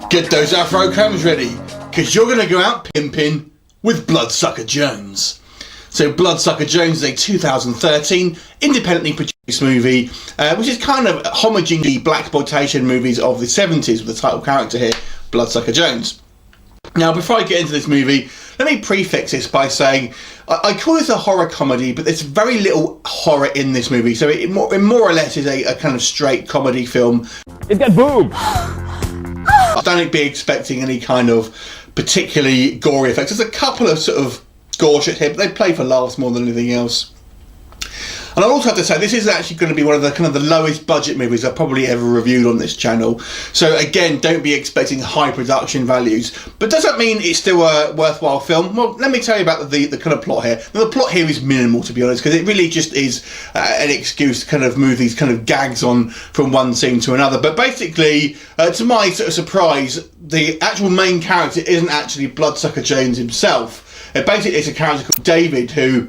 Get those Afro combs ready, because you're going to go out pimping with Bloodsucka Jones. So Bloodsucka Jones is a 2013 independently produced movie, which is kind of homaging the blaxploitation movies of the 70s with the title character here, Bloodsucka Jones. Now, before I get into this movie, let me prefix this by saying I call this a horror comedy, but there's very little horror in this movie, so it more or less is a kind of straight comedy film. It's got boobs! I don't be expecting any kind of particularly gory effects. There's a couple of sort of gore shit here, but they play for laughs more than anything else. And I also have to say, this is actually going to be one of the kind of the lowest budget movies I've probably ever reviewed on this channel. So again, don't be expecting high production values. But does that mean it's still a worthwhile film? Well, let me tell you about the kind of plot here. Now, the plot here is minimal, to be honest, because it really just is an excuse to kind of move these kind of gags on from one scene to another. But basically, to my sort of surprise, the actual main character isn't actually Bloodsucka Jones himself. Basically, it's a character called David, who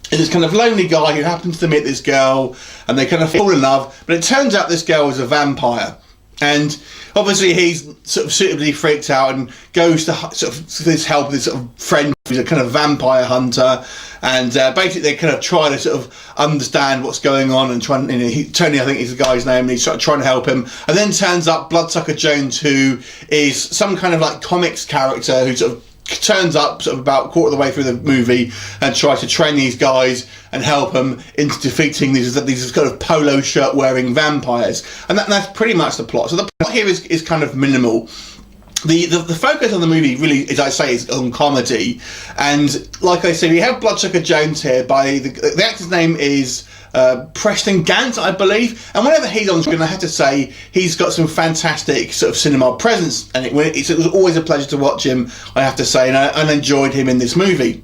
is this kind of lonely guy who happens to meet this girl, and they kind of fall in love, but it turns out this girl is a vampire. And obviously he's sort of suitably freaked out and goes to sort of this help with this sort of friend who's a kind of vampire hunter, and basically they kind of try to sort of understand what's going on and try and, Tony, I think is the guy's name, and he's trying to help him. And then turns up Bloodsucka Jones, who is some kind of like comics character who sort of turns up sort of about a quarter of the way through the movie and tries to train these guys and help them into defeating these kind of polo shirt wearing vampires. And that's pretty much the plot. So the plot here is kind of minimal. The focus of the movie really, as I say, is on comedy. And like I say, we have Bloodsucka Jones here by the actor's name is Preston Gant, I believe, and whenever he's on screen, I have to say he's got some fantastic sort of cinema presence, and it was always a pleasure to watch him, I have to say, and I enjoyed him in this movie.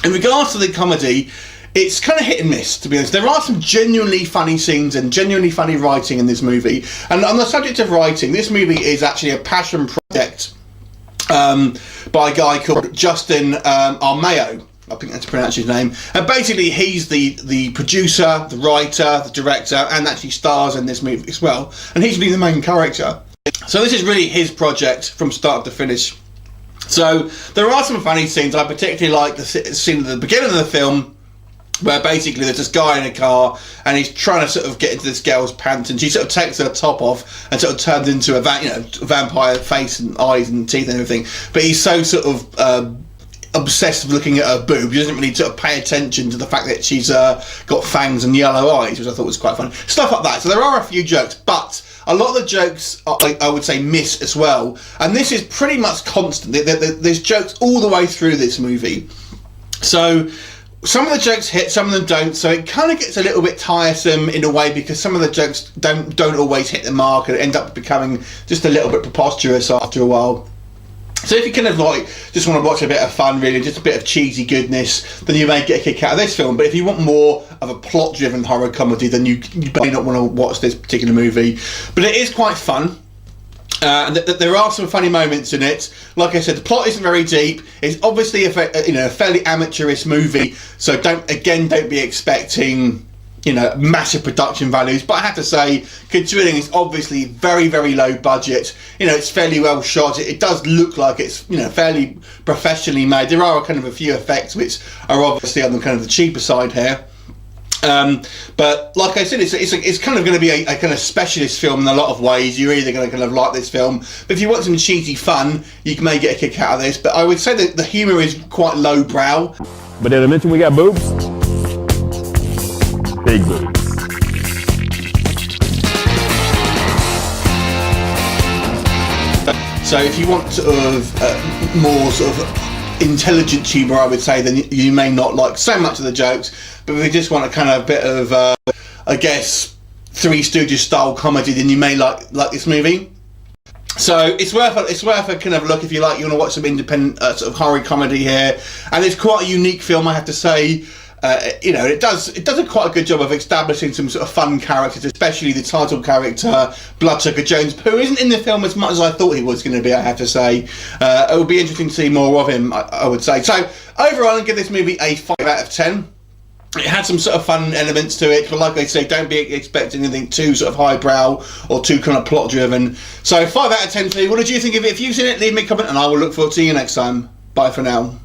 In regards to the comedy, it's kind of hit and miss, to be honest. There are some genuinely funny scenes and genuinely funny writing in this movie, and on the subject of writing, this movie is actually a passion project by a guy called Justin Armao. I think that's to pronounce his name. And basically he's the producer, the writer, the director, and actually stars in this movie as well. And he's really the main character. So this is really his project from start to finish. So there are some funny scenes. I particularly like the scene at the beginning of the film where basically there's this guy in a car and he's trying to sort of get into this girl's pants, and she sort of takes her top off and sort of turns into a vampire face and eyes and teeth and everything. But he's so sort of obsessed with looking at her boob. He doesn't really sort of pay attention to the fact that she's got fangs and yellow eyes, which I thought was quite funny. Stuff like that. So there are a few jokes, but a lot of the jokes I would say miss as well. And this is pretty much constant. There's jokes all the way through this movie. So some of the jokes hit, some of them don't. So it kind of gets a little bit tiresome in a way, because some of the jokes don't always hit the mark and end up becoming just a little bit preposterous after a while. So if you kind of like just want to watch a bit of fun, really, just a bit of cheesy goodness, then you may get a kick out of this film. But if you want more of a plot-driven horror comedy, then you may not want to watch this particular movie. But it is quite fun. There are some funny moments in it. Like I said, the plot isn't very deep. It's obviously a fairly amateurish movie. So don't be expecting massive production values, but I have to say, considering it's obviously very, very low budget, it's fairly well shot. It does look like it's, fairly professionally made. There are kind of a few effects which are obviously on the kind of the cheaper side here. But like I said, it's kind of going to be a kind of specialist film in a lot of ways. You're either going to kind of like this film, but if you want some cheesy fun, you may get a kick out of this. But I would say that the humour is quite lowbrow. But did I mention we got boobs? Big boobs. So if you want sort of more sort of intelligent humour, I would say, then you may not like so much of the jokes. But if you just want a kind of bit of, I guess, Three Stooges style comedy, then you may like this movie. So it's worth a kind of look if you want to watch some independent sort of horror comedy here. And it's quite a unique film, I have to say. It does a quite a good job of establishing some sort of fun characters, especially the title character, Bloodsucka Jones, who isn't in the film as much as I thought he was going to be, I have to say. It would be interesting to see more of him, I would say. So overall, I'll give this movie a 5 out of 10. It had some sort of fun elements to it, but like I say, don't be expecting anything too sort of highbrow or too kind of plot driven. So 5 out of 10 for you. What did you think of it? If you've seen it, leave me a comment and I will look forward to seeing you next time. Bye for now.